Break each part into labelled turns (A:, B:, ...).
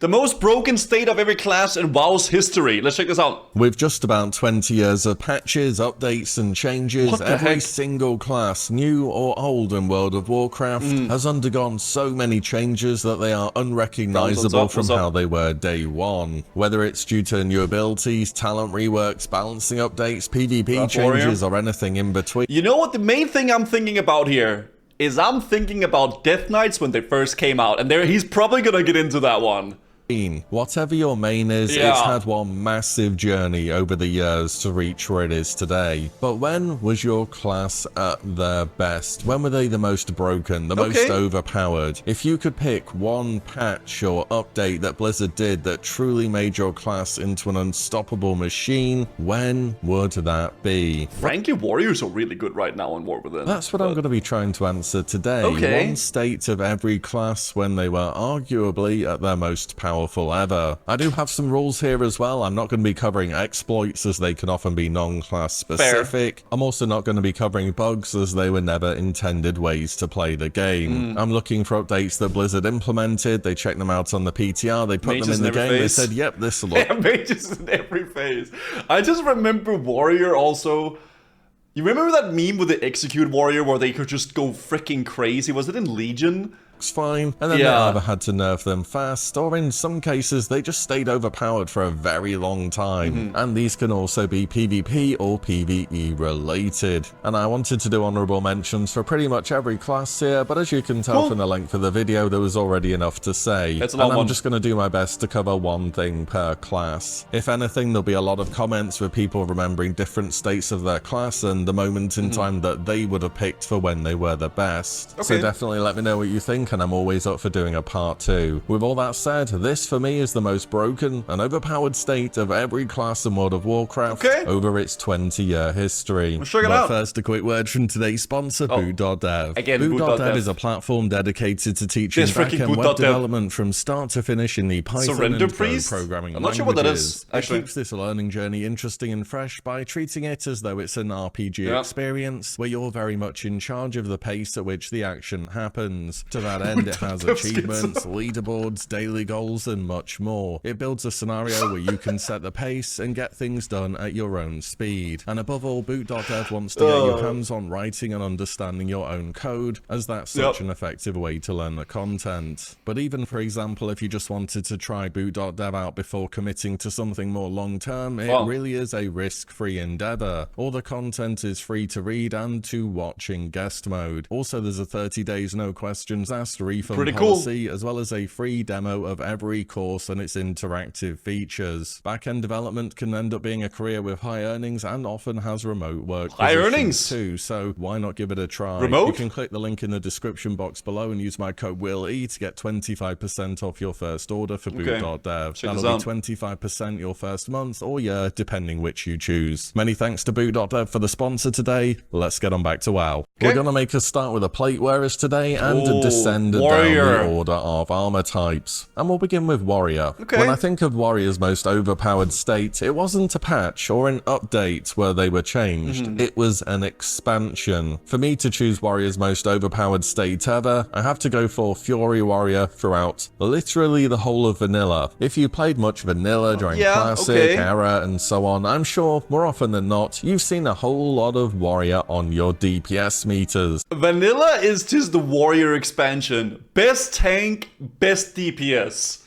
A: The most broken state of every class in WoW's history. Let's check this out.
B: With just about 20 years of patches, updates and changes, every single class, new or old in World of Warcraft, has undergone so many changes that they are unrecognizable from how they were day one. Whether it's due to new abilities, talent reworks, balancing updates, PvP changes, or anything in between.
A: You know what the main thing I'm thinking about here is I'm thinking about Death Knights when they first came out, and he's probably gonna get into that one.
B: Whatever your main is, it's had one massive journey over the years to reach where it is today. But when was your class at their best? When were they the most broken, the most overpowered? If you could pick one patch or update that Blizzard did that truly made your class into an unstoppable machine, when would that be?
A: Frankly, warriors are really good right now on War Within.
B: That's what I'm going to be trying to answer today. One state of every class when they were arguably at their most powerful ever. I do have some rules here as well. I'm not going to be covering exploits as they can often be non-class specific. I'm also not going to be covering bugs as they were never intended ways to play the game. I'm looking for updates that Blizzard implemented. They checked them out on the PTR. They put them in the game. They said, yep, this will look.
A: Yeah, mages in every phase. I just remember warrior also. You remember that meme with the execute warrior where they could just go freaking crazy? Was it in Legion?
B: Fine, and then they either had to nerf them fast, or in some cases they just stayed overpowered for a very long time. And these can also be PvP or PvE related. And I wanted to do honorable mentions for pretty much every class here, but as you can tell from the length of the video, there was already enough to say. And I'm just going to do my best to cover one thing per class. If anything, there'll be a lot of comments with people remembering different states of their class and the moment in time that they would have picked for when they were the best. So definitely let me know what you think, and I'm always up for doing a part 2. With all that said, this for me is the most broken and overpowered state of every class in World of Warcraft over its 20-year history. But first, a quick word from today's sponsor, Boot.dev. Boot.dev is a platform dedicated to teaching back-end web development from start to finish in the Python and Go programming
A: I'm not sure what that is,
B: actually. It keeps this learning journey interesting and fresh by treating it as though it's an RPG experience where you're very much in charge of the pace at which the action happens. To that end, it has achievements, leaderboards, daily goals, and much more. It builds a scenario where you can set the pace and get things done at your own speed. And above all, Boot.dev wants to get your hands on writing and understanding your own code, as that's such an effective way to learn the content. But even, for example, if you just wanted to try Boot.dev out before committing to something more long-term, it really is a risk-free endeavor. All the content is free to read and to watch in guest mode. Also, there's a 30 days no questions asked refund policy, as well as a free demo of every course and its interactive features. Back-end development can end up being a career with high earnings and often has remote work too, so why not give it a try? You can click the link in the description box below and use my code WILLE to get 25% off your first order for Boot.dev. That'll be 25% your first month or year, depending which you choose. Many thanks to Boot.dev for the sponsor today. Let's get on back to WoW. We're gonna make a start with the plate wearers today and descend down the order of armor types. And we'll begin with warrior. When I think of warrior's most overpowered state, it wasn't a patch or an update where they were changed. It was an expansion. For me to choose warrior's most overpowered state ever, I have to go for Fury Warrior throughout literally the whole of vanilla. If you played much vanilla during classic, era, and so on, I'm sure more often than not, you've seen a whole lot of warrior on your DPS meters.
A: Vanilla is just the warrior expansion. Best tank, best DPS.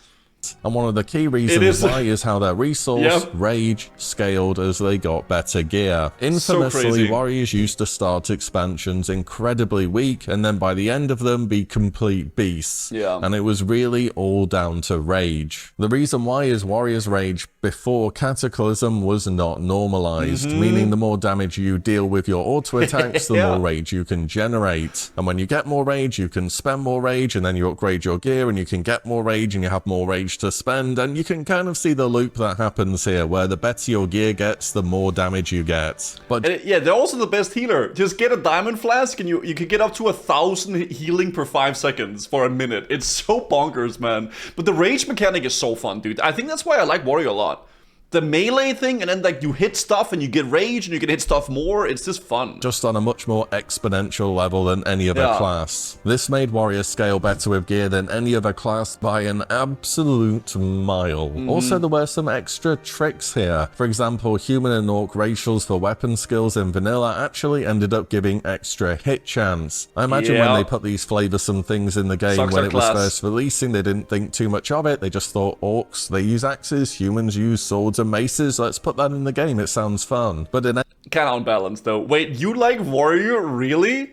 B: And one of the key reasons why is how their resource, rage, scaled as they got better gear. Infamously, warriors used to start expansions incredibly weak and then by the end of them be complete beasts. And it was really all down to rage. The reason why is warriors' rage before Cataclysm was not normalized, meaning the more damage you deal with your auto attacks, the more rage you can generate. And when you get more rage, you can spend more rage, and then you upgrade your gear and you can get more rage and you have more rage to spend, and you can kind of see the loop that happens here, where the better your gear gets, the more damage you get. But
A: yeah, they're also the best healer. Just get a diamond flask and you can get up to 1,000 healing per 5 seconds for a minute. It's so bonkers, man. But the rage mechanic is so fun, dude. I think that's why I like warrior a lot. the melee thing, and then like you hit stuff and you get rage and you can hit stuff more. It's just fun.
B: Just on a much more exponential level than any other class. This made warriors scale better with gear than any other class by an absolute mile. Also, there were some extra tricks here. For example, human and orc racials for weapon skills in vanilla actually ended up giving extra hit chance. I imagine when they put these flavoursome things in the game when it was first releasing, they didn't think too much of it. They just thought orcs, they use axes, humans use swords and maces. Let's put that in the game. It sounds fun. But it
A: kind of unbalanced though. Wait, you like warrior? Really?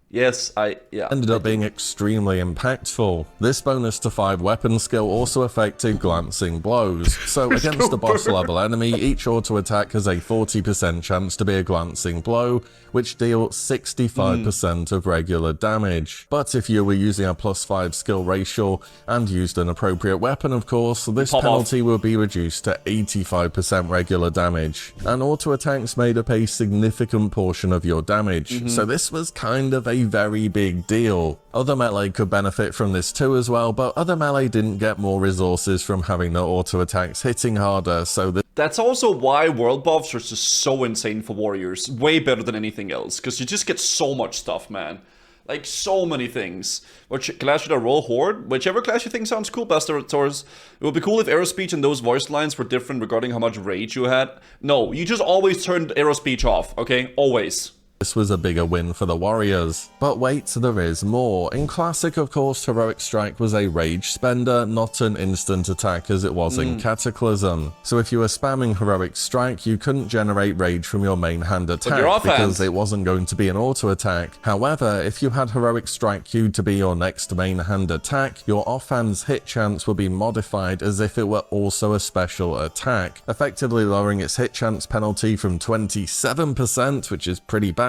A: Yes,
B: ended up being extremely impactful. This bonus to 5 weapon skill also affected glancing blows. So against a boss level enemy, each auto attack has a 40% chance to be a glancing blow, which deal 65% of regular damage. But if you were using a +5 skill ratio and used an appropriate weapon, of course, this penalty will be reduced to 85% regular damage. And auto attacks made up a significant portion of your damage. So this was kind of a very big deal. Other melee could benefit from this too as well, but other melee didn't get more resources from having the auto attacks hitting harder, so
A: that's also why world buffs are just so insane for warriors. Way better than anything else, because you just get so much stuff, man. Like, so many things. Which class should I roll? Horde? Whichever class you think sounds cool, best Taurus. It would be cool if arrow speech and those voice lines were different regarding how much rage you had. No, you just always turned arrow speech off, okay? Always.
B: This was a bigger win for the warriors. But wait, there is more. In Classic, of course, Heroic Strike was a rage spender, not an instant attack as it was in Cataclysm. So if you were spamming Heroic Strike, you couldn't generate rage from your main hand attack because it wasn't going to be an auto attack. However, if you had Heroic Strike queued to be your next main hand attack, your offhand's hit chance would be modified as if it were also a special attack, effectively lowering its hit chance penalty from 27%, which is pretty bad,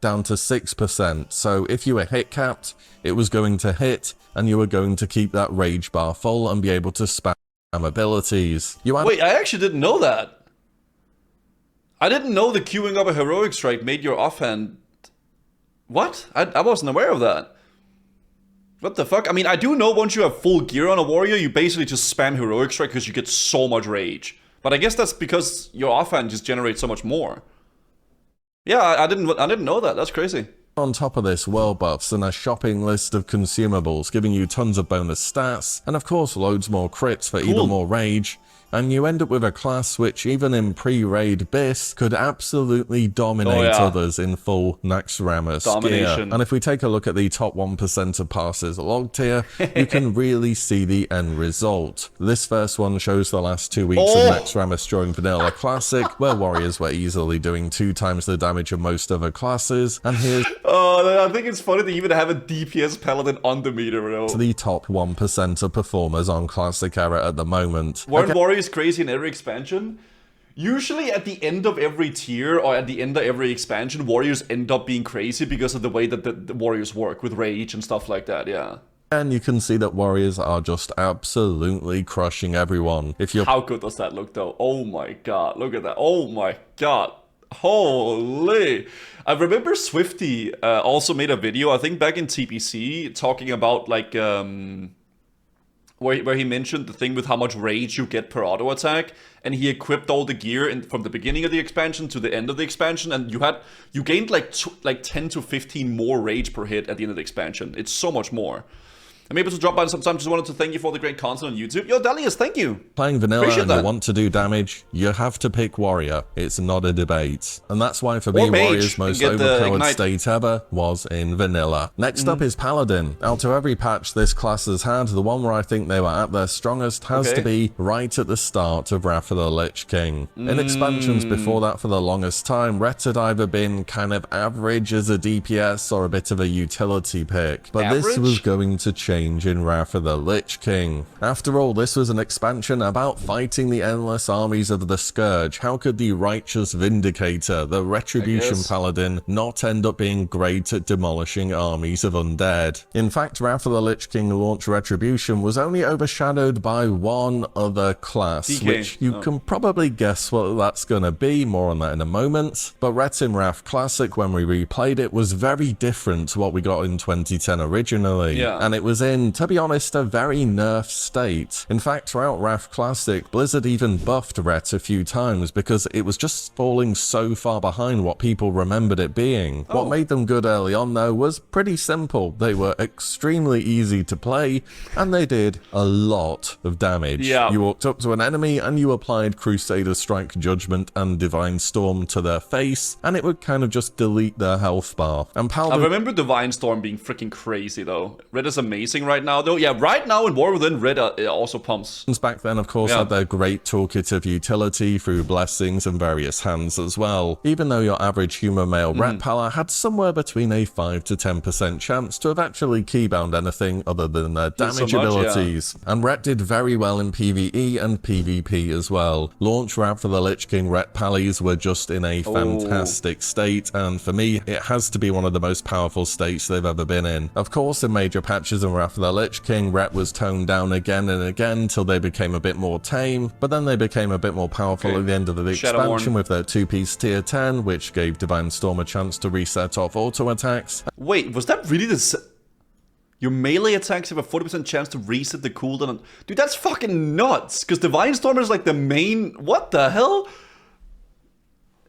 B: down to 6%. So if you were hit capped, it was going to hit and you were going to keep that rage bar full and be able to spam abilities.
A: Wait, I actually didn't know that. I didn't know the queuing up a Heroic Strike made your offhand... What? I wasn't aware of that. What the fuck? I mean, I do know once you have full gear on a warrior, you basically just spam Heroic Strike because you get so much rage. But I guess that's because your offhand just generates so much more. Yeah, I didn't know that. That's crazy.
B: On top of this, world buffs and a shopping list of consumables giving you tons of bonus stats, and of course loads more crits for even more rage, and you end up with a class which, even in pre-raid BIS, could absolutely dominate others in full Naxxramas gear. And if we take a look at the top 1% of passes logged here, you can really see the end result. This first one shows the last 2 weeks of Naxxramas during Vanilla Classic, where warriors were easily doing 2 times the damage of most other classes, and here's...
A: I think it's funny to even have a DPS Paladin on the meter, bro.
B: The top 1% of performers on Classic era at the moment.
A: Warriors crazy in every expansion? Usually at the end of every tier or at the end of every expansion, warriors end up being crazy because of the way that the warriors work with rage and stuff like that, yeah.
B: And you can see that warriors are just absolutely crushing everyone.
A: How good does that look though? Oh my god, look at that. Oh my god. Holy. I remember Swifty also made a video, I think back in TPC, talking about like where he mentioned the thing with how much rage you get per auto attack, and he equipped all the gear from the beginning of the expansion to the end of the expansion, and you gained like 10 to 15 more rage per hit at the end of the expansion. It's so much more. I'm able to drop by sometime. Just wanted to thank you for the great content on YouTube. Yo, Dalius, thank you.
B: Playing vanilla and you want to do damage, you have to pick warrior. It's not a debate. And that's why for me, warrior's most overpowered state ever was in vanilla. Next up is Paladin. Out of every patch this class has had, the one where I think they were at their strongest has to be right at the start of Wrath of the Lich King. In expansions before that for the longest time, Ret had either been kind of average as a DPS or a bit of a utility pick. But this was going to change in Wrath of the Lich King. After all, this was an expansion about fighting the endless armies of the Scourge. How could the righteous Vindicator, the Retribution Paladin, not end up being great at demolishing armies of undead? In fact, Wrath of the Lich King launch Retribution was only overshadowed by one other class, which you can probably guess what that's gonna be, more on that in a moment. But Ret in Wrath Classic, when we replayed it, was very different to what we got in 2010 originally. And it was in, to be honest, a very nerfed state. In fact, throughout Wrath Classic, Blizzard even buffed Ret a few times because it was just falling so far behind what people remembered it being. What made them good early on, though, was pretty simple. They were extremely easy to play, and they did a lot of damage.
A: Yeah.
B: You walked up to an enemy and you applied Crusader Strike, Judgment, and Divine Storm to their face, and it would kind of just delete their health bar. And Paladin...
A: I remember Divine Storm being freaking crazy, though. Red is amazing right now, though. Yeah, right now in War Within, Red also pumps.
B: Back then, of course, had their great toolkit of utility through blessings and various hands as well. Even though your average human male Ret Pala had somewhere between a 5 to 10% chance to have actually keybound anything other than their damage abilities. And Ret did very well in PvE and PvP as well. Launch Wrath of the Lich King Ret Pallies were just in a fantastic state, and for me, it has to be one of the most powerful states they've ever been in. Of course, in major patches in Wrath of the Lich King, Ret was toned down again and again till they became a bit more tame, but then they became a bit more powerful at the end of the expansion with their 2-piece tier 10, which gave Divine Storm a chance to reset off auto attacks.
A: Wait, was that really the... Your melee attacks have a 40% chance to reset the cooldown. Dude, that's fucking nuts, because Divine Storm is like the main... What the hell?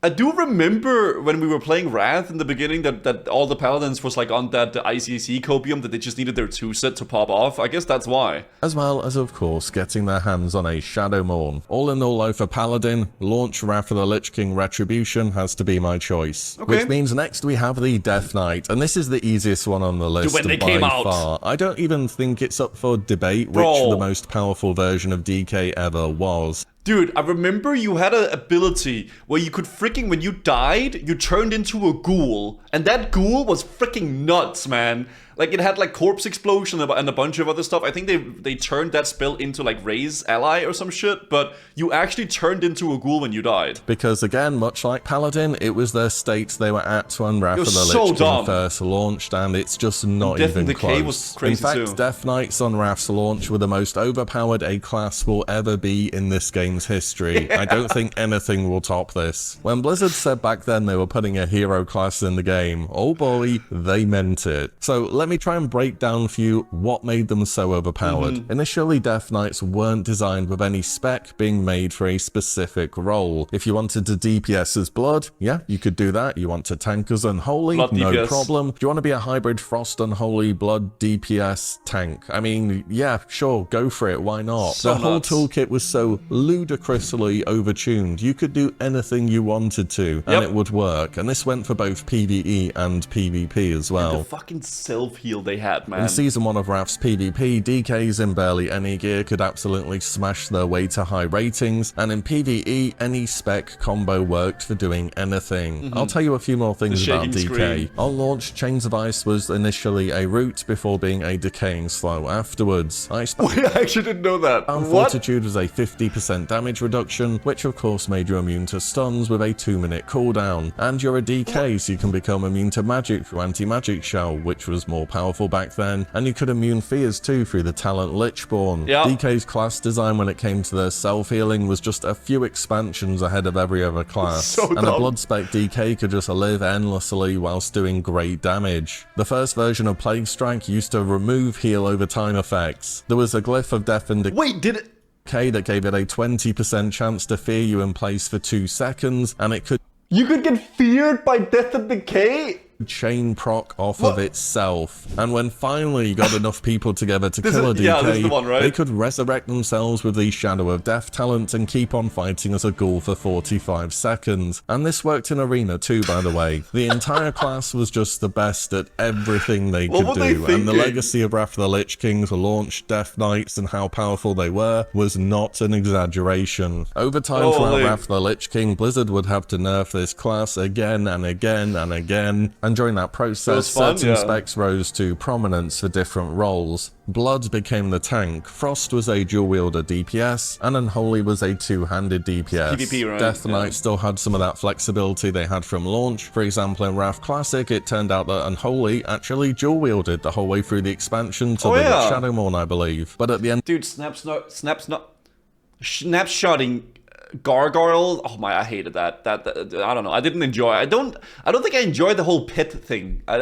A: I do remember when we were playing Wrath in the beginning that all the Paladins was like on that ICC copium that they just needed their 2-set to pop off. I guess that's why.
B: As well as, of course, getting their hands on a Shadow Morn. All in all, though, for Paladin, launch Wrath of the Lich King Retribution has to be my choice. Which means next we have the Death Knight, and this is the easiest one on the list by far. I don't even think it's up for debate which the most powerful version of DK ever was.
A: Dude, I remember you had an ability where you could freaking, when you died, you turned into a ghoul. And that ghoul was freaking nuts, man. Like, it had, like, Corpse Explosion and a bunch of other stuff. I think they turned that spell into, like, Raise Ally or some shit. But you actually turned into a ghoul when you died.
B: Because, again, much like Paladin, it was their state they were at when Wrath of the Lich King first launched. And it's just not even close. Was crazy in fact, Death Knights on Wrath's launch were the most overpowered a class will ever be in this game's history. I don't think anything will top this. When Blizzard said back then they were putting a hero class in the game, oh boy, they meant it. So let me try and break down for you what made them so overpowered. Initially, Death Knights weren't designed with any spec being made for a specific role. If you wanted to DPS as Blood, yeah, you could do that. You want to tank as Unholy, no problem. Do you want to be a hybrid Frost Unholy Blood DPS tank? I mean, yeah, sure, go for it, why not? The whole toolkit was so ludicrously overtuned. You could do anything you wanted to, and it would work. And this went for both PvE and PvP as well.
A: And the fucking self-heal they had, man.
B: In Season 1 of Wrath's PvP, DKs in barely any gear could absolutely smash their way to high ratings, and in PvE, any spec combo worked for doing anything. I'll tell you a few more things about DK. On launch, Chains of Ice was initially a root before being a decaying slow afterwards.
A: Wait, I actually didn't know that.
B: Fortitude was a 50% damage reduction, which of course made you immune to stuns with a 2-minute cooldown. And you're a DK, so you can become immune to magic through anti-magic shell, which was more powerful back then. And you could immune fears too through the talent Lichborn. DK's class design when it came to their self-healing was just a few expansions ahead of every other class. And a blood spec DK could just live endlessly whilst doing great damage. The first version of Plague Strike used to remove heal over time effects. There was a glyph of death and decay that gave it a 20% chance to fear you in place for 2 seconds, and it could...
A: You could get feared by death and decay?
B: Chain proc off of itself, and when finally you got enough people together to kill a DK, they could resurrect themselves with the Shadow of Death talent and keep on fighting as a ghoul for 45 seconds. And this worked in Arena too, by the way. The entire class was just the best at everything they could do, and the legacy of Wrath of the Lich King's launch Death Knights and how powerful they were was not an exaggeration. Over time throughout Wrath of the Lich King, Blizzard would have to nerf this class again and again and again. And during that process, certain specs rose to prominence for different roles. Blood became the tank, Frost was a dual-wielder DPS, and Unholy was a 2-handed DPS. PvP, right? Death Knight still had some of that flexibility they had from launch. For example, in Wrath Classic, it turned out that Unholy actually dual-wielded the whole way through the expansion to the Shadowmourne, I believe. But at the end...
A: Dude, snapshotting gargoyle. Oh my, I hated that. That I don't know. I didn't enjoy. I don't think I enjoyed the whole pit thing that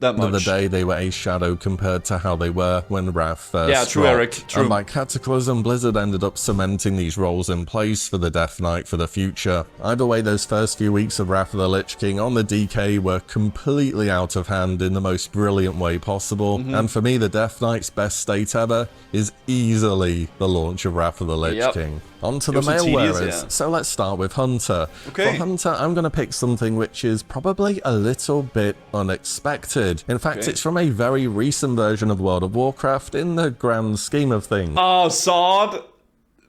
A: much.
B: End of the day, they were a shadow compared to how they were when Wrath first
A: Yeah, true,
B: dropped.
A: Eric. True.
B: And by Cataclysm, Blizzard ended up cementing these roles in place for the Death Knight for the future. Either way, those first few weeks of Wrath of the Lich King on the DK were completely out of hand in the most brilliant way possible. And for me, the Death Knight's best state ever is easily the launch of Wrath of the Lich King. On to the male wearers. So let's start with Hunter.
A: Okay.
B: For Hunter, I'm going to pick something which is probably a little bit unexpected. In fact, it's from a very recent version of World of Warcraft in the grand scheme of things.
A: Oh, Sod.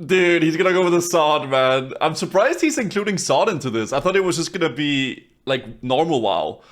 A: Dude, he's gonna go with the Sod, man. I'm surprised he's including Sod into this. I thought it was just gonna be like normal WoW.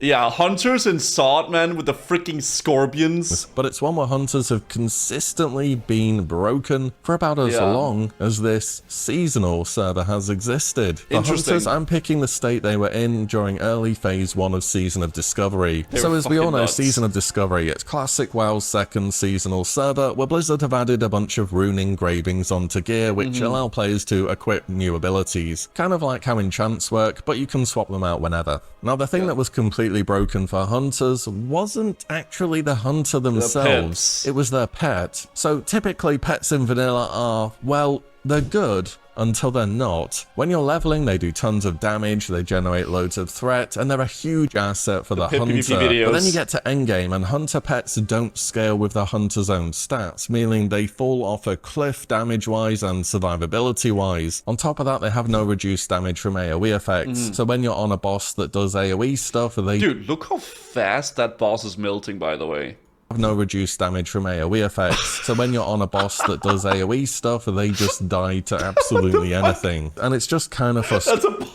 A: Yeah, Hunters and Sod, man, with the freaking Scorpions.
B: But it's one where Hunters have consistently been broken for about as long as this seasonal server has existed. For Hunters, I'm picking the state they were in during early phase 1 of Season of Discovery. So as we all know, Season of Discovery, it's classic WoW's second seasonal server, where Blizzard have added a bunch of rune engravings onto gear, which allow players to equip new abilities. Kind of like how enchants work, but you can swap them out whenever. Now, the thing that was completely broken for Hunters wasn't actually the Hunter themselves, it was their pet. So typically pets in vanilla are, well, they're good until they're not. When you're leveling, they do tons of damage, they generate loads of threat, and they're a huge asset for the Hunter. But then you get to endgame, and Hunter pets don't scale with the Hunter's own stats, meaning they fall off a cliff damage-wise and survivability-wise. On top of that, they have no reduced damage from AoE effects, so when you're on a boss that does AoE stuff, they...
A: Dude, look how fast that boss is melting, by the way.
B: Have no reduced damage from AoE effects, so when you're on a boss that does AoE stuff, they just die to absolutely anything. And it's just kind of frustrating.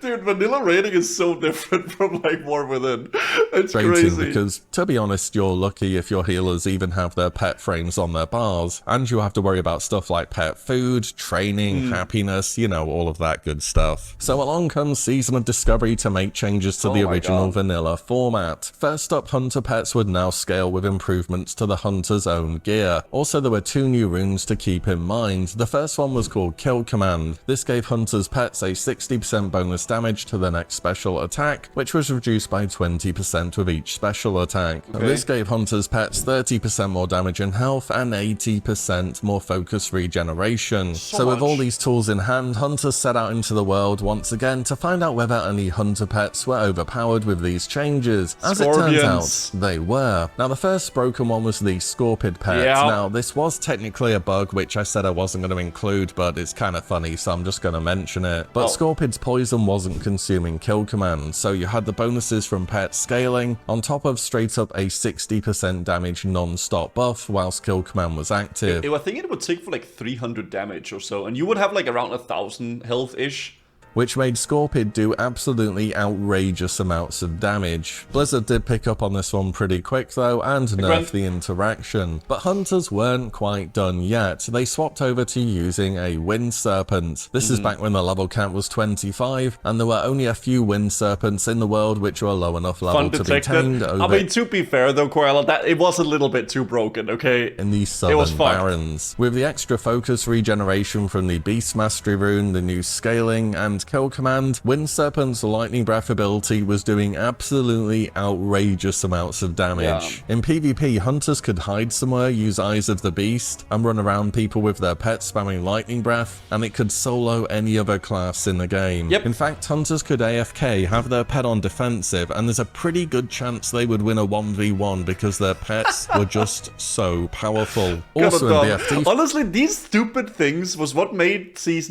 A: Dude, vanilla raiding is so different from like War Within. It's crazy.
B: Because, to be honest, you're lucky if your healers even have their pet frames on their bars, and you have to worry about stuff like pet food, training, happiness, you know, all of that good stuff. So along comes Season of Discovery to make changes to the original vanilla format. First up, Hunter pets would now scale with improvements to the Hunter's own gear. Also, there were 2 new runes to keep in mind. The first one was called Kill Command. This gave Hunter's pets a 60% bonus damage to the next special attack, which was reduced by 20% with each special attack. This gave Hunter's pets 30% more damage and health and 80% more focus regeneration. So with all these tools in hand, Hunters set out into the world once again to find out whether any Hunter pets were overpowered with these changes. As it turns out, they were. Now the first broken one was the Scorpid pet. Now this was technically a bug which I said I wasn't going to include, but it's kind of funny, so I'm just going to mention it. But Scorpid's poison wasn't consuming kill command, so you had the bonuses from pet scaling on top of straight up a 60% damage non-stop buff whilst kill command was active.
A: I think it would take for like 300 damage or so, and you would have like around 1,000 health-ish.
B: Which made Scorpid do absolutely outrageous amounts of damage. Blizzard did pick up on this one pretty quick though, and nerfed the interaction. But Hunters weren't quite done yet. They swapped over to using a Wind Serpent. This is back when the level cap was 25, and there were only a few Wind Serpents in the world which were low enough level to be tamed over...
A: I mean, to be fair though, Koala, that it was a little bit too broken, okay?
B: In the Southern Barrens. With the extra focus regeneration from the Beast Mastery rune, the new scaling, and kill command, Wind Serpent's lightning breath ability was doing absolutely outrageous amounts of damage. In PvP, Hunters could hide somewhere, use Eyes of the Beast, and run around people with their pets spamming lightning breath, and it could solo any other class in the game. In fact, Hunters could AFK, have their pet on defensive, and there's a pretty good chance they would win a 1v1 because their pets were just so powerful. Also in BFT...
A: Honestly, these stupid things was what made phase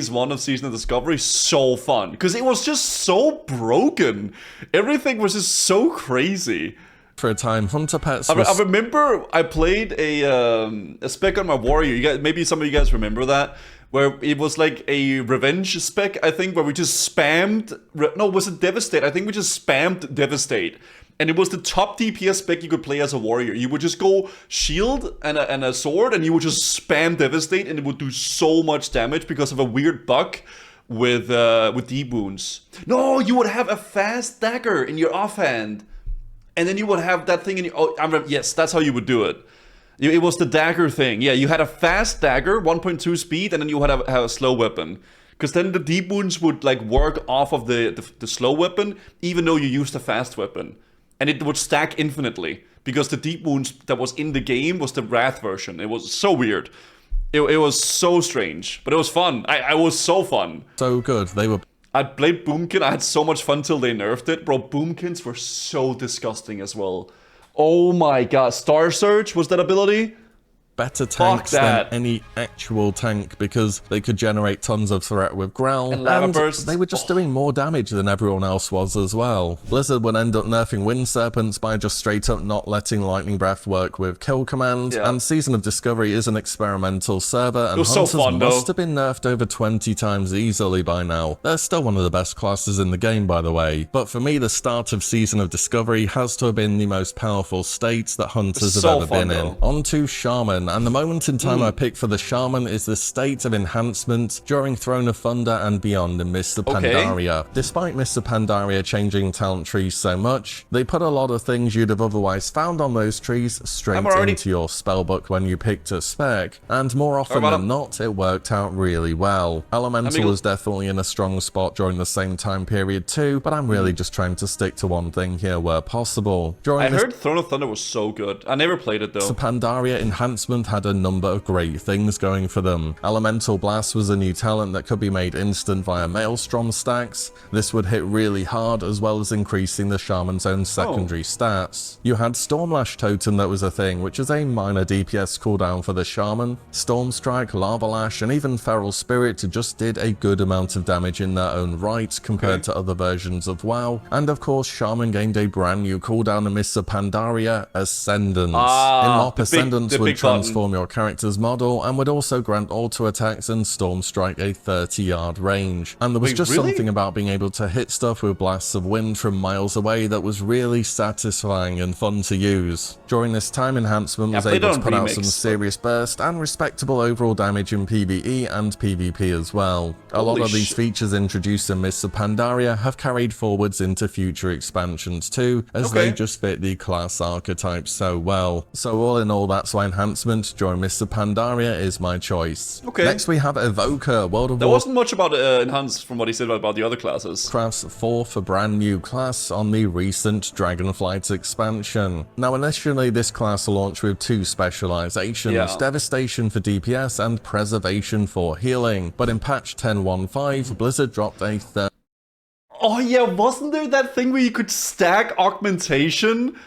A: 1 of Season of Discovery so fun, because it was just so broken. Everything was just so crazy.
B: For a time, Hunter pets
A: I remember I played a spec on my warrior. You guys, maybe some of you guys remember that, where it was like a revenge spec, I think, where we just spammed... No, was it Devastate? I think we just spammed Devastate. And it was the top DPS spec you could play as a warrior. You would just go shield and a sword, and you would just spam Devastate, and it would do so much damage because of a weird bug with deep wounds. No, you would have a fast dagger in your offhand, and then you would have that thing in your... yes, that's how you would do it. It was the dagger thing. Yeah, you had a fast dagger, 1.2 speed, and then you had a slow weapon. Because then the deep wounds would like work off of the slow weapon, even though you used a fast weapon. And it would stack infinitely. Because the deep wounds that was in the game was the Wrath version. It was so weird. It was so strange. But it was fun. I was so fun.
B: So good. They were...
A: I played Boomkin. I had so much fun till they nerfed it. Bro, Boomkins were so disgusting as well. Oh my god. Star Surge was that ability?
B: better tanks than any actual tank because they could generate tons of threat with growl, and they were just doing more damage than everyone else was as well. Blizzard would end up nerfing Wind Serpents by just straight up not letting Lightning Breath work with Kill Command, and Season of Discovery is an experimental server, and Hunters must have been nerfed over 20 times easily by now. They're still one of the best classes in the game, by the way, but for me the start of Season of Discovery has to have been the most powerful state that Hunters have ever been in. On to Shaman, and the moment in time I pick for the Shaman is the state of enhancement during Throne of Thunder and beyond in Mists of Pandaria. Despite Mists of Pandaria changing talent trees so much, they put a lot of things you'd have otherwise found on those trees straight into your spellbook when you picked a spec, and more often than not, it worked out really well. Elemental was definitely in a strong spot during the same time period too, but I'm really just trying to stick to one thing here where possible.
A: I heard Throne of Thunder was so good. I never played it though.
B: So Pandaria enhancement had a number of great things going for them. Elemental Blast was a new talent that could be made instant via Maelstrom stacks. This would hit really hard, as well as increasing the Shaman's own secondary stats. You had Stormlash Totem that was a thing, which is a minor DPS cooldown for the Shaman. Storm Strike, Lava Lash, and even Feral Spirit just did a good amount of damage in their own right compared to other versions of WoW. And of course, Shaman gained a brand new cooldown in Mists of Pandaria, Ascendance. In LoP, Ascendance would transform your character's model and would also grant auto attacks and Storm Strike a 30-yard range. And there was something about being able to hit stuff with blasts of wind from miles away that was really satisfying and fun to use. During this time, Enhancement was able to put out some serious burst and respectable overall damage in PvE and PvP as well. A lot of these features introduced in Mists of Pandaria have carried forwards into future expansions too, as they just fit the class archetype so well. So all in all, that's why Enhancement during Mists of Pandaria is my choice. Next we have Evoker, World of War.
A: There wasn't much about Enhance from what he said about the other classes.
B: Craft's fourth brand new class on the recent Dragonflight expansion. Now initially this class launched with two specializations, Devastation for DPS and Preservation for healing, but in patch 10.15 Blizzard dropped a third.
A: Oh yeah, wasn't there that thing where you could stack augmentation?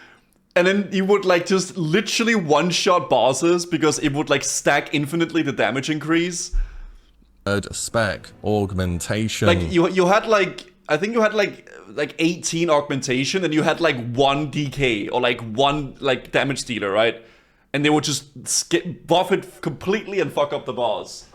A: And then you would like just literally one-shot bosses because it would like stack infinitely the damage increase.
B: Spec augmentation.
A: Like you had like, I think you had like 18 augmentation, and you had like 1 DK or like 1 like damage dealer, right? And they would just buff it completely and fuck up the boss.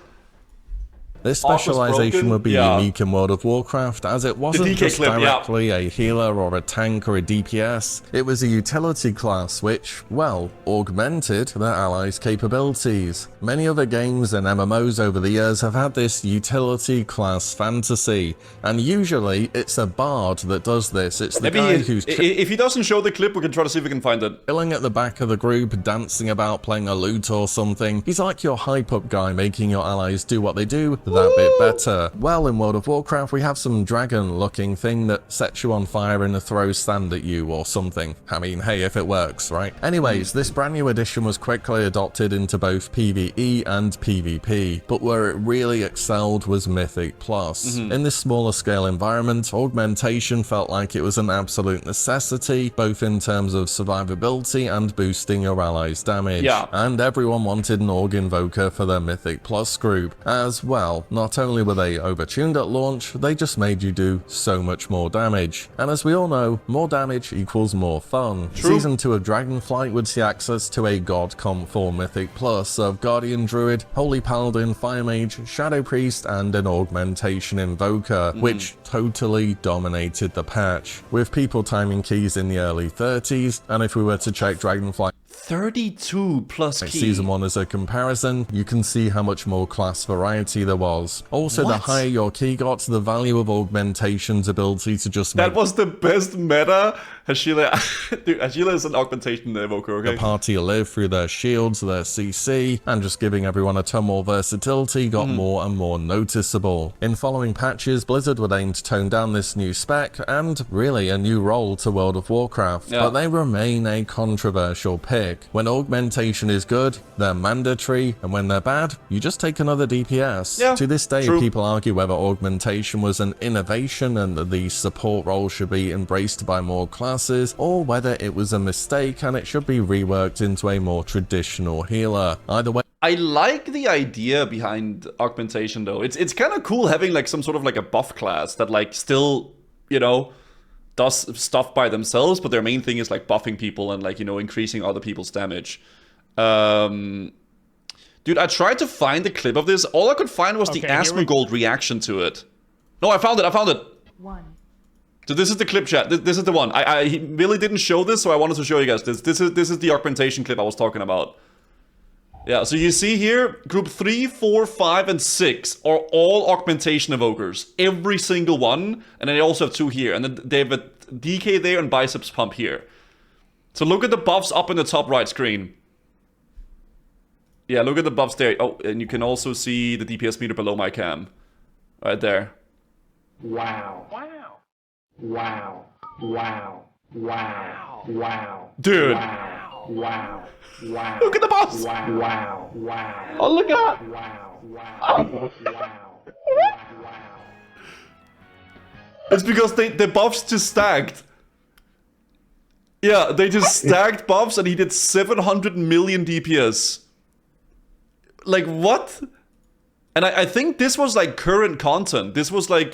B: This specialization would be unique in World of Warcraft, as it wasn't just directly a healer or a tank or a DPS, it was a utility class which, well, augmented their allies' capabilities. Many other games and MMOs over the years have had this utility class fantasy, and usually it's a bard that does this. It's the guy who's...
A: If he doesn't show the clip, we can try to see if we can find it.
B: Chilling at the back of the group, dancing about, playing a lute or something. He's like your hype-up guy, making your allies do what they do that bit better. Well, in World of Warcraft, we have some dragon-looking thing that sets you on fire and throws sand at you or something. I mean, hey, if it works, right? Anyways, this brand new edition was quickly adopted into both PvE and PvP, but where it really excelled was Mythic Plus. In this smaller scale environment, augmentation felt like it was an absolute necessity, both in terms of survivability and boosting your allies' damage. And everyone wanted an Aug Invoker for their Mythic Plus group, as well. Not only were they overtuned at launch, they just made you do so much more damage. And as we all know, more damage equals more fun. Season 2 of Dragonflight would see access to a God comp for Mythic Plus of Guardian Druid, Holy Paladin, Fire Mage, Shadow Priest, and an Augmentation Invoker, which totally dominated the patch, with people timing keys in the early 30s, and if we were to check Dragonflight
A: 32 plus key.
B: Season 1 as a comparison, you can see how much more class variety there was. Also, the higher your key got, the value of Augmentation's ability to just make...
A: That was the best meta. Hashila, dude, Hashila is an augmentation evoker, okay?
B: The party live through their shields, their CC, and just giving everyone a ton more versatility got more and more noticeable. In following patches, Blizzard would aim to tone down this new spec and really a new role to World of Warcraft, but they remain a controversial pick. When augmentation is good, they're mandatory, and when they're bad, you just take another DPS. To this day, people argue whether augmentation was an innovation and that the support role should be embraced by more classes, or whether it was a mistake and it should be reworked into a more traditional healer. Either way,
A: I like the idea behind augmentation though. It's kind of cool having like some sort of like a buff class that like still, you know, does stuff by themselves, but their main thing is like buffing people and like, you know, increasing other people's damage. Dude, I tried to find the clip of this. All I could find was the Asmongold reaction to it. No, I found it. So this is the clip, chat. This is the one. I really didn't show this, so I wanted to show you guys this. This is the augmentation clip I was talking about. Yeah, so you see here, group 3, 4, 5, and 6 are all augmentation evokers. Every single one. And then they also have 2 here. And then they have a DK there and biceps pump here. So look at the buffs up in the top right screen. Yeah, look at the buffs there. Oh, and you can also see the DPS meter below my cam. Right there.
C: Wow.
A: Dude.
C: Wow.
A: Look at the buffs.
C: Wow.
A: Oh, look at It's because the buffs just stacked. Yeah, they just stacked buffs and he did 700 million DPS. Like, what? And I think this was like current content. This was like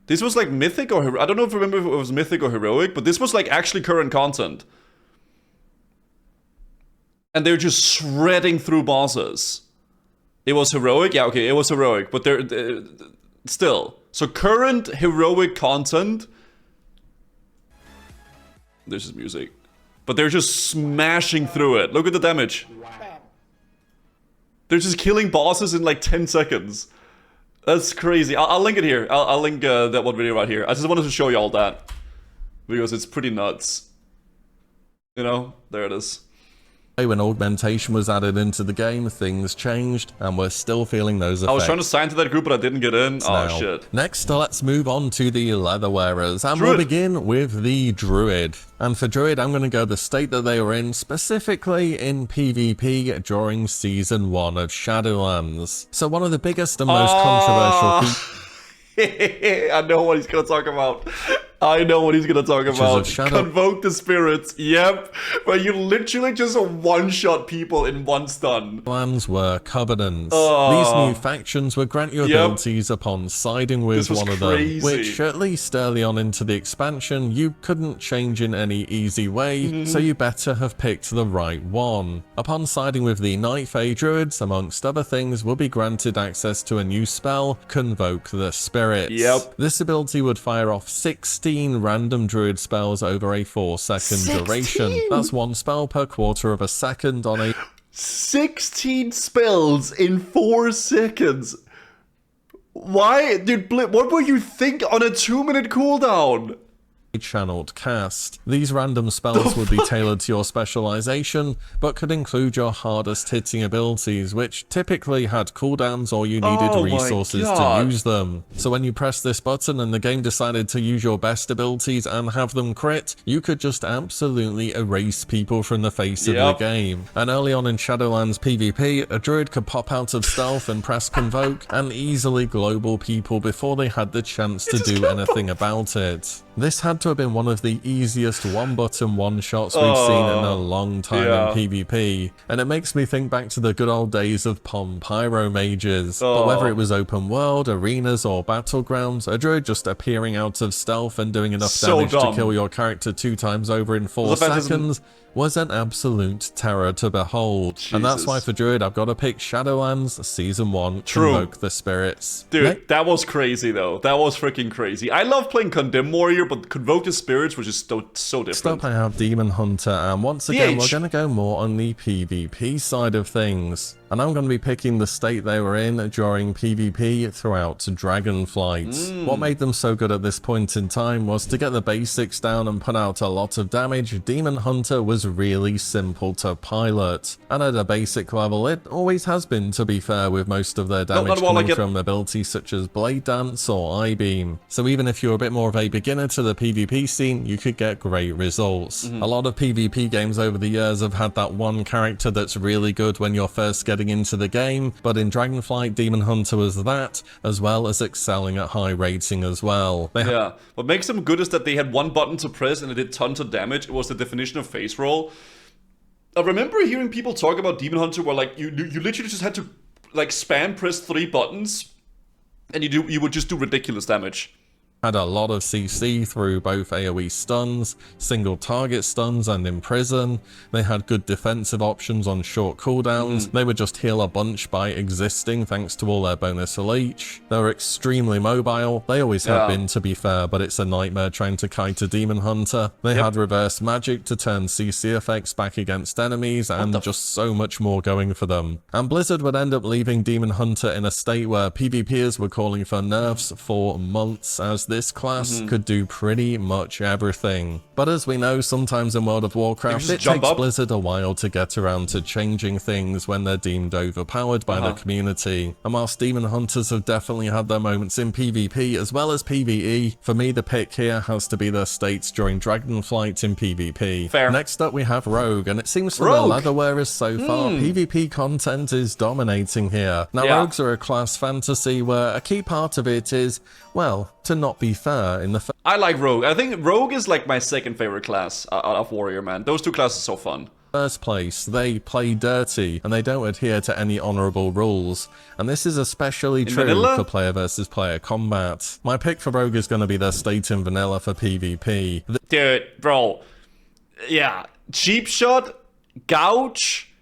A: this was like mythic or I don't know if I remember if it was mythic or heroic, but this was like actually current content. And they're just shredding through bosses. It was heroic? Yeah, okay, it was heroic, but they're still. So current heroic content. This is music. But they're just smashing through it. Look at the damage. They're just killing bosses in like 10 seconds. That's crazy. I'll link it here. I'll link that one video right here. I just wanted to show you all that. Because it's pretty nuts. You know? There it is.
B: When augmentation was added into the game, things changed, and we're still feeling those effects.
A: I was trying to sign to that group, but I didn't get in. Oh, shit.
B: Next, let's move on to the leather wearers, and we'll begin with the Druid. And for Druid, I'm going to go the state that they were in, specifically in PvP during Season 1 of Shadowlands. So one of the biggest and most controversial...
A: I know what he's going to talk about. I know what he's gonna talk about. Convoke the spirits. Yep. Where you literally just one-shot people in one stun.
B: Plans were covenants. These new factions would grant you abilities upon siding with one of them, which at least early on into the expansion, you couldn't change in any easy way, so you better have picked the right one. Upon siding with the Night Fae Druids, amongst other things, will be granted access to a new spell, Convoke the Spirits.
A: Yep.
B: This ability would fire off 16 random Druid spells over a 4-second duration. That's one spell per quarter of a second on a...
A: 16 spells in 4 seconds. Why? Dude, what were you think on a 2-minute cooldown?
B: Channeled cast. These random spells would be tailored to your specialization, but could include your hardest hitting abilities, which typically had cooldowns or you needed resources to use them. So when you press this button and the game decided to use your best abilities and have them crit, you could just absolutely erase people from the face of the game. And early on in Shadowlands PvP, a Druid could pop out of stealth and press Convoke and easily global people before they had the chance to do anything about it. This had to have been one of the easiest one-button one-shots we've seen in a long time in PvP, and it makes me think back to the good old days of Pyro mages. But whether it was open world, arenas, or battlegrounds, a Druid just appearing out of stealth and doing enough damage to kill your character 2 times over in 4 seconds was an absolute terror to behold. And that's why for Druid, I've got to pick Shadowlands Season 1, Convoke the Spirits.
A: Dude, that was crazy though. That was freaking crazy. I love playing Condemn Warrior, but Convoke the Spirits, which is so different.
B: Next up, I have Demon Hunter, and once again,
A: DH.
B: we're going to go more on the PvP side of things. And I'm going to be picking the state they were in during PvP throughout Dragonflight. What made them so good at this point in time was to get the basics down and put out a lot of damage. Demon Hunter was really simple to pilot. And at a basic level, it always has been, to be fair, with most of their damage coming from abilities such as Blade Dance or I-Beam. So even if you're a bit more of a beginner to the PvP scene, you could get great results. A lot of PvP games over the years have had that one character that's really good when you're first getting into the game, but in Dragonflight, Demon Hunter was that, as well as excelling at high rating as well.
A: Yeah, what makes them good is that they had one button to press and it did tons of damage. It was the definition of face roll. I remember hearing people talk about Demon Hunter where like you literally just had to like spam press 3 buttons and you would just do ridiculous damage.
B: Had a lot of CC through both AoE stuns, single target stuns, and imprison. They had good defensive options on short cooldowns. They would just heal a bunch by existing thanks to all their bonus leech. They were extremely mobile. They always have been, to be fair, but it's a nightmare trying to kite a Demon Hunter. They had reverse magic to turn CC effects back against enemies, and just so much more going for them. And Blizzard would end up leaving Demon Hunter in a state where PvPers were calling for nerfs for months, as this class could do pretty much everything. But as we know, sometimes in World of Warcraft, it takes Blizzard a while to get around to changing things when they're deemed overpowered by the community. And whilst Demon Hunters have definitely had their moments in PvP as well as PvE, for me the pick here has to be their states during Dragonflight in PvP.
A: Fair.
B: Next up we have Rogue, and it seems from the leather wearers so far, PvP content is dominating here. Now Rogues are a class fantasy where a key part of it is, well, to not be fair in the
A: I like Rogue. I think Rogue is like my second favorite class out of Warrior, man. Those two classes are so fun.
B: First place, they play dirty and they don't adhere to any honourable rules, and this is especially true for player versus player combat. My pick for Rogue is going to be their state in vanilla for PvP.
A: Dude, bro, yeah, cheap shot, gouge,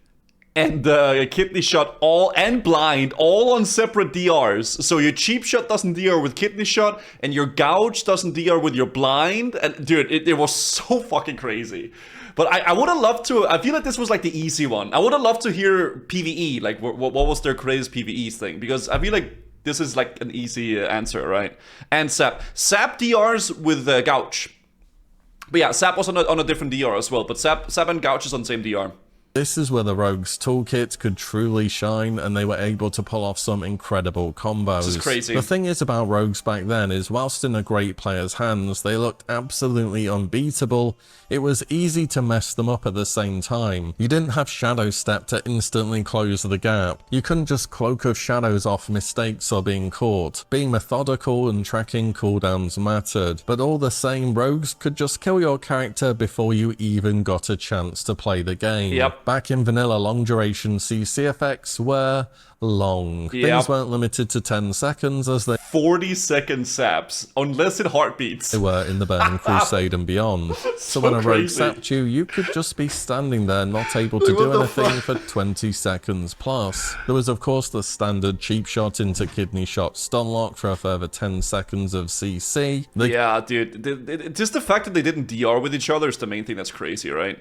A: and kidney shot and blind all on separate DRs. So your cheap shot doesn't DR with kidney shot, and your gouge doesn't DR with your blind. And dude, it was so fucking crazy. But I would have loved to. I feel like this was like the easy one. I would have loved to hear PvE. Like what was their craziest PvE thing? Because I feel like this is like an easy answer, right? And Sap DRs with gouge. But yeah, Sap was on a different DR as well. But Sap and gouge is on the same DR.
B: This is where the Rogue's toolkit could truly shine, and they were able to pull off some incredible combos.
A: This is crazy.
B: The thing is about Rogues back then is, whilst in a great player's hands, they looked absolutely unbeatable, it was easy to mess them up at the same time. You didn't have Shadow Step to instantly close the gap. You couldn't just cloak of shadows off mistakes or being caught. Being methodical and tracking cooldowns mattered, but all the same, Rogues could just kill your character before you even got a chance to play the game.
A: Yep.
B: Back in vanilla, long duration CC effects were long. Things weren't limited to 10 seconds as they
A: 40-second saps, unless it heartbeats.
B: were in the Burning Crusade and beyond. So when a rogue sapped you, you could just be standing there not able to do anything for 20 seconds plus. There was of course the standard cheap shot into kidney shot stun lock for a further 10 seconds of CC.
A: Yeah, dude, just the fact that they didn't DR with each other is the main thing that's crazy, right?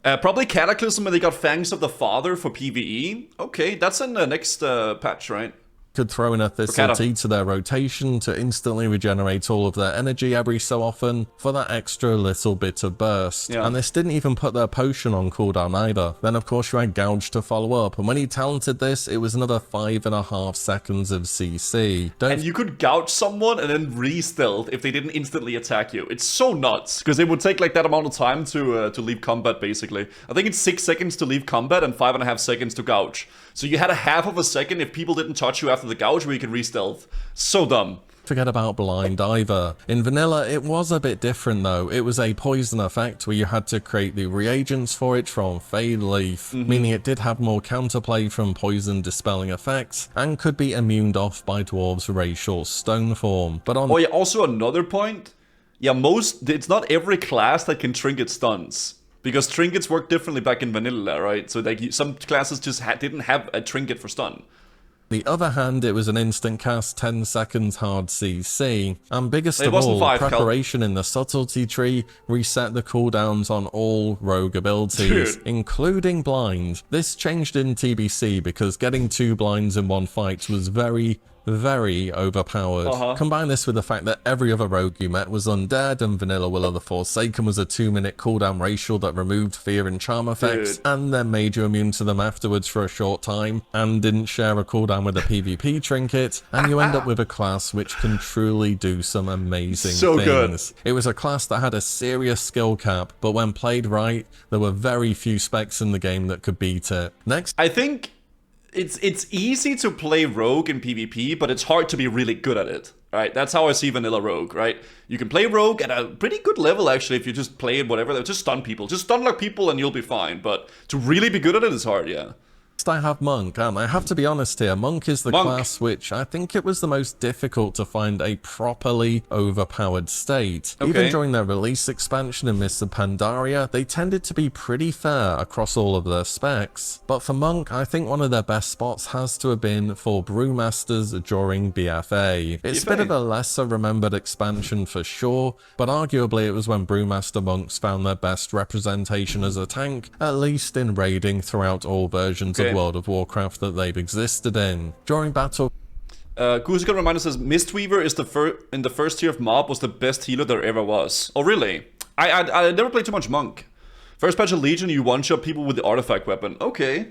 A: Probably Cataclysm when they got Fangs of the Father for PvE. Okay, that's in the next patch, right?
B: Could throw in a Thistle Tea to their rotation to instantly regenerate all of their energy every so often for that extra little bit of burst. And this didn't even put their potion on cooldown either. Then of course you had Gouge to follow up, and when he talented this, it was another 5.5 seconds of CC.
A: And you could gouge someone and then re-stealth if they didn't instantly attack you. It's so nuts, because it would take like that amount of time to leave combat basically. I think it's 6 seconds to leave combat and 5.5 seconds to gouge. So you had a half of a second if people didn't touch you after the gouge where you could re-stealth. So dumb.
B: Forget about blind either. In vanilla, it was a bit different though. It was a poison effect where you had to create the reagents for it from Fade Leaf, meaning it did have more counterplay from poison dispelling effects and could be immuned off by dwarves' racial stone form. But on
A: also another point. Yeah, it's not every class that can trinket stuns. Because trinkets work differently back in vanilla, right? So like some classes just didn't have a trinket for stun.
B: The other hand, it was an instant cast 10 seconds hard CC, and biggest of all, preparation in the subtlety tree reset the cooldowns on all rogue abilities, including blind. This changed in TBC because getting 2 blinds in one fight was very overpowered. Combine this with the fact that every other rogue you met was undead, and Vanilla Will of the Forsaken was a 2-minute cooldown racial that removed fear and charm effects, and then made you immune to them afterwards for a short time, and didn't share a cooldown with a PvP trinket, and you end up with a class which can truly do some amazing things. It was a class that had a serious skill cap, but when played right, there were very few specs in the game that could beat it. Next,
A: I think it's easy to play Rogue in PvP, but it's hard to be really good at it, right? That's how I see vanilla Rogue, right? You can play Rogue at a pretty good level, actually, if you just play it, whatever. Just stun people. Just stun like people and you'll be fine. But to really be good at it is hard, yeah.
B: I have Monk, and I have to be honest here, Monk is the class which I think it was the most difficult to find a properly overpowered state. Even during their release expansion in Mists of Pandaria, they tended to be pretty fair across all of their specs. But for Monk, I think one of their best spots has to have been for Brewmasters during BFA. It's a bit of a lesser remembered expansion for sure, but arguably it was when Brewmaster Monks found their best representation as a tank, at least in raiding throughout all versions of World of Warcraft that they've existed in. During battle,
A: Guzu can remind us, says Mistweaver is in the first tier of Mob was the best healer there ever was. Oh really? I never played too much Monk. First patch of Legion, you one-shot people with the artifact weapon. Okay.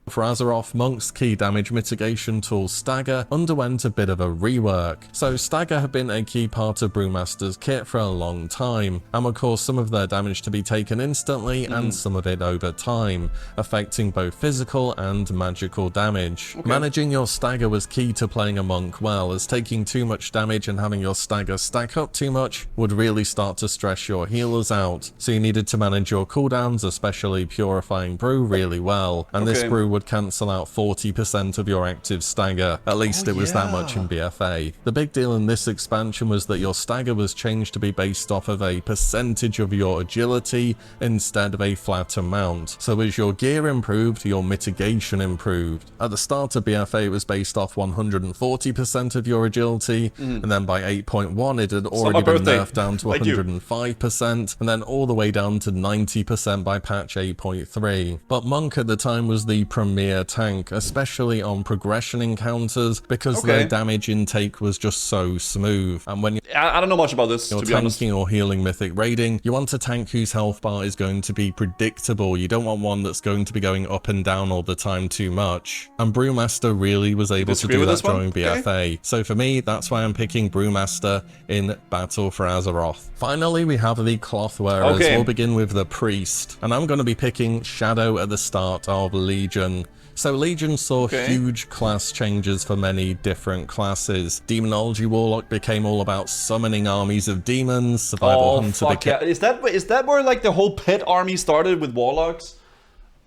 B: For Azeroth, Monk's key damage mitigation tool Stagger underwent a bit of a rework. So Stagger had been a key part of Brewmaster's kit for a long time, and would cause some of their damage to be taken instantly and some of it over time, affecting both physical and magical damage. Managing your Stagger was key to playing a Monk well, as taking too much damage and having your Stagger stack up too much would really start to stress your healers out, so you needed to manage your cooldowns, especially Purifying Brew, really well, and this brew would cancel out 40% of your active stagger. At least it was that much in BFA. The big deal in this expansion was that your stagger was changed to be based off of a percentage of your agility instead of a flat amount. So as your gear improved, your mitigation improved. At the start of BFA, it was based off 140% of your agility, and then by 8.1 it had already been nerfed down to 105%, and then all the way down to 90% by patch 8.3. But Monk at the time was the premier tank, especially on progression encounters, because their damage intake was just so smooth. And when
A: I don't know much about this,
B: you're
A: to be honest.
B: tanking or healing mythic raiding, you want a tank whose health bar is going to be predictable. You don't want one that's going to be going up and down all the time too much. And Brewmaster really was able to do that during BFA. So for me, that's why I'm picking Brewmaster in Battle for Azeroth. Finally, we have the cloth wearers. We'll begin with the priest, and I'm going to be picking Shadow at the start of Legion. So Legion saw huge class changes for many different classes. Demonology Warlock became all about summoning armies of demons. Survival Hunter became...
A: Is that where like the whole pet army started with Warlocks?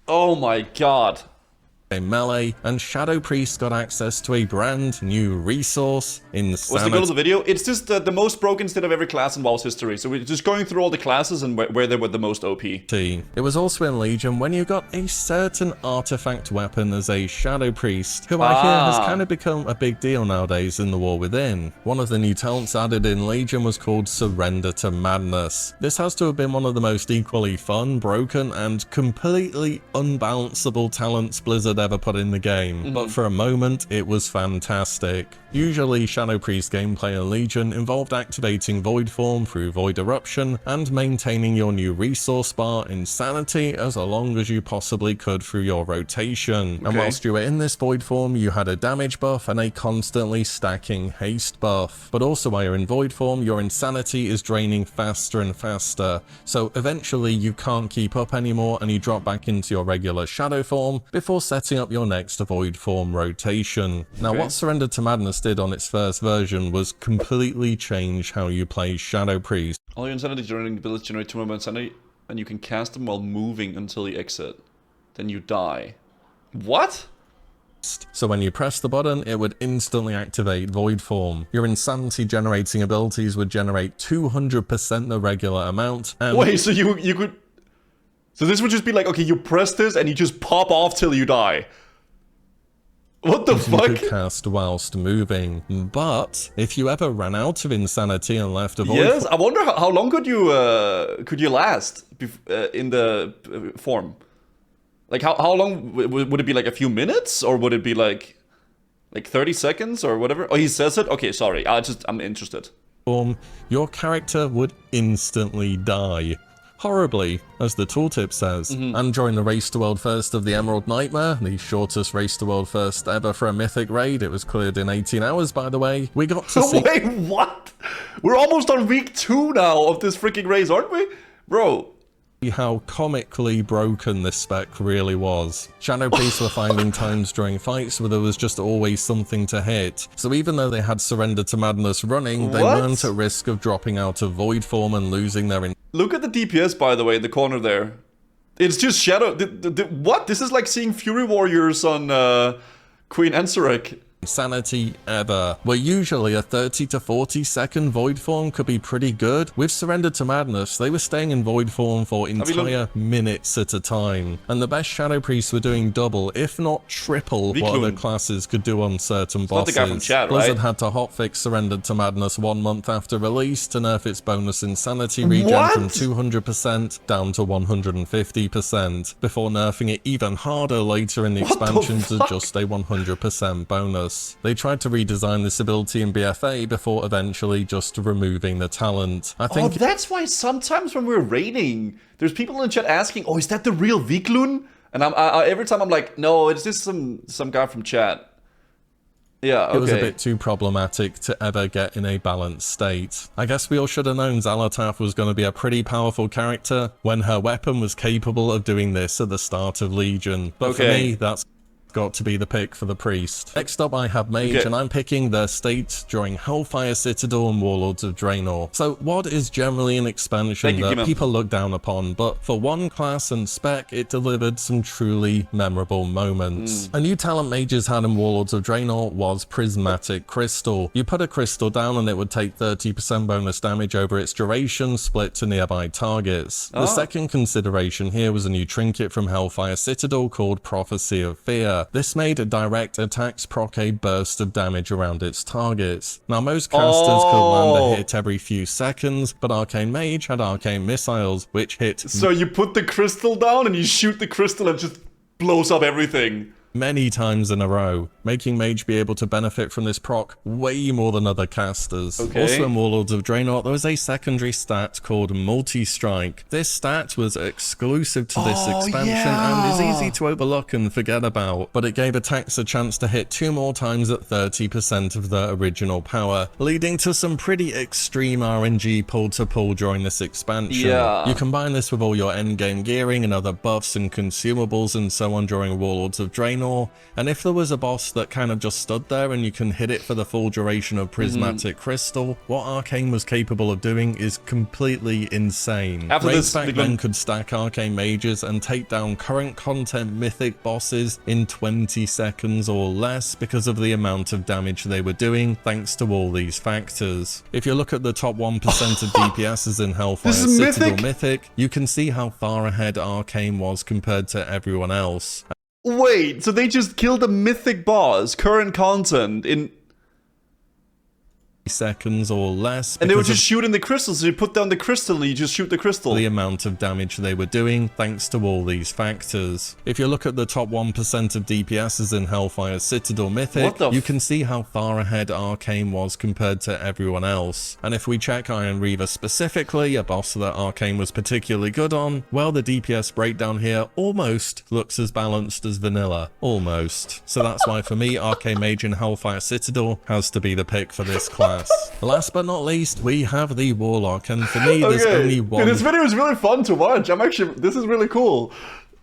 A: Oh my god.
B: Melee, and Shadow Priest got access to a brand new resource in
A: What's the goal of the video? It's just the most broken state of every class in WoW's history. So we're just going through all the classes and where they were the most OP.
B: It was also in Legion when you got a certain artifact weapon as a Shadow Priest, who I hear has kind of become a big deal nowadays in the War Within. One of the new talents added in Legion was called Surrender to Madness. This has to have been one of the most equally fun, broken, and completely unbalanceable talents Blizzard ever put in the game, but for a moment it was fantastic. Usually Shadow Priest gameplay in Legion involved activating Void Form through Void Eruption and maintaining your new resource bar Insanity as long as you possibly could through your rotation. And whilst you were in this Void Form, you had a damage buff and a constantly stacking haste buff. But also while you're in Void Form, your Insanity is draining faster and faster, so eventually you can't keep up anymore and you drop back into your regular Shadow form before setting up your next Void Form rotation. Now what Surrender to Madness did on its first version was completely change how you play Shadow Priest.
A: All your Insanity generating abilities generate 2 more Insanity, and you can cast them while moving until you exit. Then you die. What?
B: So when you press the button, it would instantly activate Void Form. Your Insanity generating abilities would generate 200% the regular amount, and...
A: Wait, so you could... So this would just be like, okay, you press this and you just pop off till you die. What the
B: you
A: fuck?
B: could cast whilst moving. But if you ever ran out of insanity and left a void
A: Yes, I wonder how long could you last in the form? Like how long would it be? Like a few minutes, or would it be like 30 seconds or whatever? Oh, he says it. Okay, sorry. I'm interested.
B: form, your character would instantly die. Horribly, as the tooltip says. And during the Race to World First of the Emerald Nightmare, the shortest Race to World First ever for a Mythic raid, it was cleared in 18 hours by the way, we got to see-
A: Wait, what? We're almost on week 2 now of this freaking race, aren't we? Bro.
B: how comically broken this spec really was. Shadow Priests were finding times during fights where there was just always something to hit. So even though they had Surrender to Madness running, they weren't at risk of dropping out of Void form and losing their...
A: Look at the DPS, by the way, in the corner there. It's just Shadow... what? This is like seeing Fury Warriors on Queen Ensarek.
B: Insanity ever, where usually a 30 to 40 second void form could be pretty good. With Surrender to Madness, they were staying in void form for entire minutes at a time, and the best Shadow Priests were doing double, if not triple, what other classes could do on certain bosses.
A: Not the guy from chat,
B: Blizzard
A: right?
B: had to hotfix Surrender to Madness 1 month after release to nerf its bonus insanity regen from 200% down to 150%, before nerfing it even harder later in the expansion to just a 100% bonus. They tried to redesign this ability in BFA before eventually just removing the talent. I think
A: that's why sometimes when we're raiding, there's people in the chat asking, "Oh, is that the real Viklun?" And every time I'm like, "No, it's just some guy from chat." Yeah, okay.
B: It was a bit too problematic to ever get in a balanced state. I guess we all should have known Xal'atath was going to be a pretty powerful character when her weapon was capable of doing this at the start of Legion. But for me, that's got to be the pick for the priest. Next up I have Mage, and I'm picking their state during Hellfire Citadel and Warlords of Draenor. So WoD is generally an expansion that people look down upon, but for one class and spec, it delivered some truly memorable moments. A new talent Mages had in Warlords of Draenor was Prismatic Crystal. You put a crystal down and it would take 30% bonus damage over its duration, split to nearby targets. The second consideration here was a new trinket from Hellfire Citadel called Prophecy of Fear. This made direct attacks proc a burst of damage around its targets. Now most casters could land a hit every few seconds, but Arcane Mage had Arcane Missiles, which hit...
A: So you put the crystal down and you shoot the crystal and it just blows up everything.
B: Many times in a row, making Mage be able to benefit from this proc way more than other casters. Also in Warlords of Draenor, there was a secondary stat called Multi-Strike. This stat was exclusive to this expansion and is easy to overlook and forget about, but it gave attacks a chance to hit 2 more times at 30% of their original power, leading to some pretty extreme RNG pull-to-pull during this expansion. You combine this with all your endgame gearing and other buffs and consumables and so on during Warlords of Draenor, and if there was a boss that kind of just stood there and you can hit it for the full duration of Prismatic Crystal, what Arcane was capable of doing is completely insane. Raids back then could stack Arcane Mages and take down current content Mythic bosses in 20 seconds or less because of the amount of damage they were doing, thanks to all these factors. If you look at the top 1% of DPSs in Hellfire Citadel Mythic, you can see how far ahead Arcane was compared to everyone else.
A: Wait, so they just killed a Mythic boss, current content, in...
B: seconds or less,
A: and they were just shooting the crystals. So you put down the crystal and you just shoot the crystal.
B: The amount of damage they were doing thanks to all these factors. If you look at the top 1% of DPSs in Hellfire Citadel Mythic, you can see how far ahead Arcane was compared to everyone else. And if we check Iron Reaver specifically, a boss that Arcane was particularly good on, well, the DPS breakdown here almost looks as balanced as vanilla. Almost. So that's why for me, Arcane Mage in Hellfire Citadel has to be the pick for this class. Last but not least, we have the Warlock, and for me, there's only one...
A: This video is really fun to watch. This is really cool.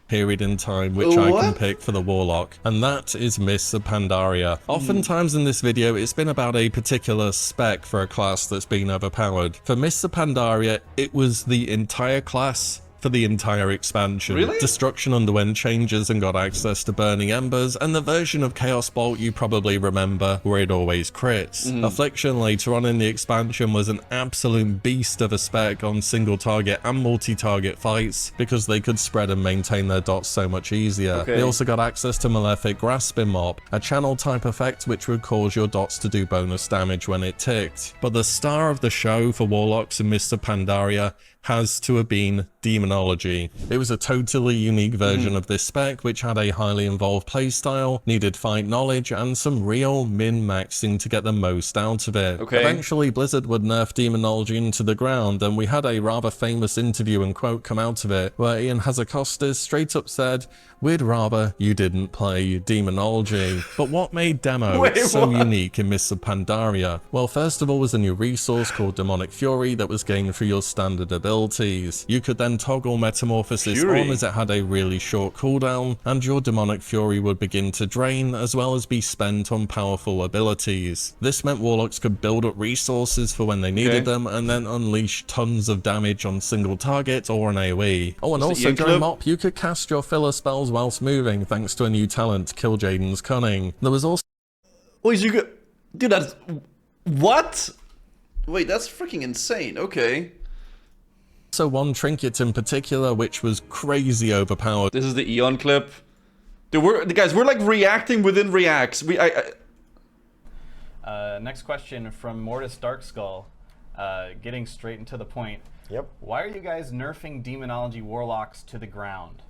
B: ...period in time which I can pick for the Warlock, and that is Mists of Pandaria. Oftentimes in this video, it's been about a particular spec for a class that's been overpowered. For Mists of Pandaria, it was the entire class for the entire expansion.
A: Really?
B: Destruction underwent changes and got access to Burning Embers, and the version of Chaos Bolt you probably remember where it always crits. Affliction later on in the expansion was an absolute beast of a spec on single target and multi-target fights because they could spread and maintain their dots so much easier. They also got access to Malefic Grasping Mop, a channel type effect which would cause your dots to do bonus damage when it ticked. But the star of the show for Warlocks in Mr. Pandaria has to have been Demonology. It was a totally unique version of this spec which had a highly involved playstyle, needed fight knowledge, and some real min-maxing to get the most out of it. Eventually Blizzard would nerf Demonology into the ground, and we had a rather famous interview and quote come out of it where Ian Hazzakostas straight up said, "We'd rather you didn't play Demonology." But what made Demo so unique in Mists of Pandaria? Well, first of all was a new resource called Demonic Fury that was gained through your standard abilities. You could then toggle Metamorphosis on as it had a really short cooldown, and your Demonic Fury would begin to drain as well as be spent on powerful abilities. This meant Warlocks could build up resources for when they needed them and then unleash tons of damage on single target or an AoE. Oh, and also during Mop you could cast your filler spells whilst moving thanks to a new talent, Kill Jaden's Cunning. There was also...
A: Wait, you could... Dude, that's... What? Wait, that's freaking insane. Okay.
B: So one trinket in particular which was crazy overpowered.
A: This is the Eon clip. Dude, guys, we're like reacting within reacts.
D: Next question from Mortis Darkskull. Getting straight into the point.
E: Yep.
D: Why are you guys nerfing Demonology Warlocks to the ground?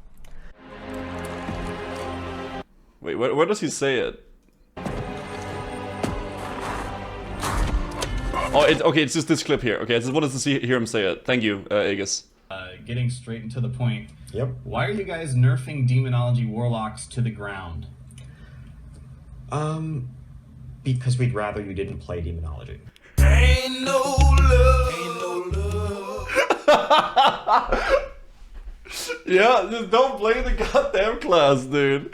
A: Wait, where does he say it? Oh, it's just this clip here. Okay, I just wanted to hear him say it. Thank you, Aegis.
D: Getting straight into the point.
E: Yep.
D: Why are you guys nerfing Demonology Warlocks to the ground?
E: Because we'd rather you didn't play Demonology.
F: Ain't no love, ain't no love.
A: Yeah, just don't play the goddamn class, dude.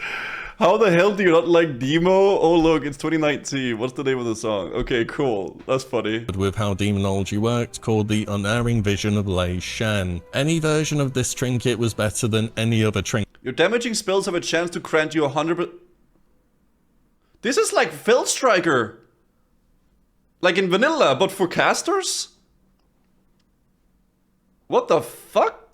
A: How the hell do you not like Demo? Oh look, it's 2019. What's the name of the song? Okay, cool. That's funny.
B: With how Demonology worked, called the Unerring Vision of Lei Shen. Any version of this trinket was better than any other trinket.
A: Your damaging spells have a chance to grant you 100%. This is like Felt Striker. Like in vanilla, but for casters? What the fuck?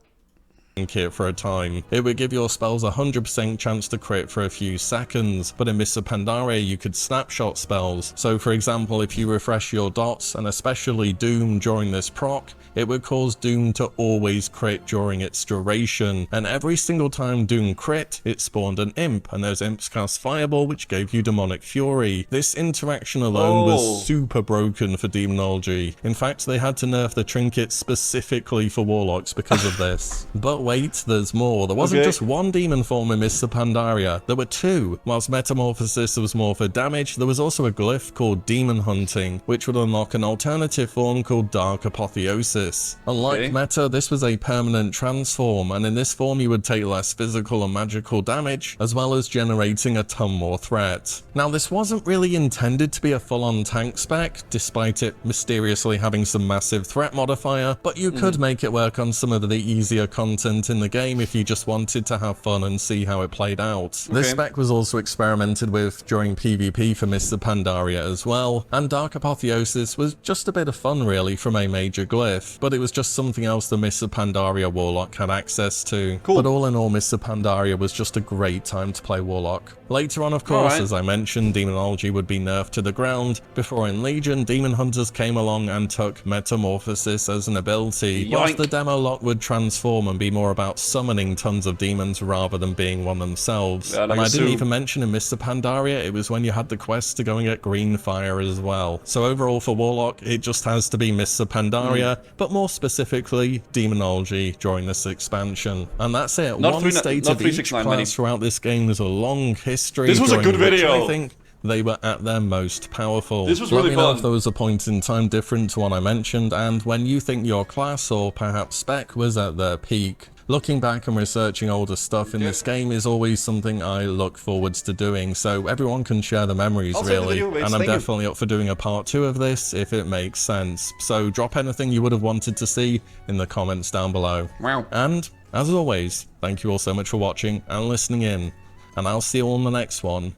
B: Kit for a time. It would give your spells 100% chance to crit for a few seconds, but in Mists of Pandaria you could snapshot spells. So for example, if you refresh your dots, and especially Doom during this proc, it would cause Doom to always crit during its duration, and every single time Doom crit, it spawned an imp, and those imps cast Fireball which gave you Demonic Fury. This interaction alone was super broken for Demonology. In fact, they had to nerf the trinket specifically for Warlocks because of this. But wait, there's more. There wasn't just one demon form in Mists of Pandaria, there were two. Whilst Metamorphosis was more for damage, there was also a glyph called Demon Hunting, which would unlock an alternative form called Dark Apotheosis. Unlike Meta, this was a permanent transform, and in this form you would take less physical and magical damage, as well as generating a ton more threat. Now this wasn't really intended to be a full-on tank spec, despite it mysteriously having some massive threat modifier, but you could make it work on some of the easier content in the game if you just wanted to have fun and see how it played out. This spec was also experimented with during PvP for Mists of Pandaria as well, and Dark Apotheosis was just a bit of fun really from a major glyph, but it was just something else the Mists of Pandaria Warlock had access to. But all in all, Mists of Pandaria was just a great time to play Warlock. Later on, of course, as I mentioned, Demonology would be nerfed to the ground, before in Legion, Demon Hunters came along and took Metamorphosis as an ability, whilst the demo lock would transform and be more about summoning tons of demons rather than being one themselves. And I didn't even mention in Mists of Pandaria, it was when you had the quest to go and get Green Fire as well. So overall for Warlock, it just has to be Mists of Pandaria, but more specifically, Demonology during this expansion. And that's it. One state of each class throughout this game. There's a long history.
A: This was a good video.
B: I think they were at their most powerful.
A: This was
B: Let
A: really
B: me know
A: fun.
B: if there was a point in time different to one I mentioned, and when you think your class or perhaps spec was at their peak. Looking back and researching older stuff in this game is always something I look forwards to doing, so everyone can share the memories really, and I'm definitely up for doing a part 2 of this if it makes sense. So drop anything you would have wanted to see in the comments down below. And As always, thank you all so much for watching and listening in, and I'll see you all in the next one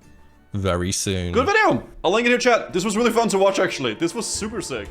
B: very soon.
A: Good video! I'll link it in chat. This was really fun to watch, actually. This was super sick.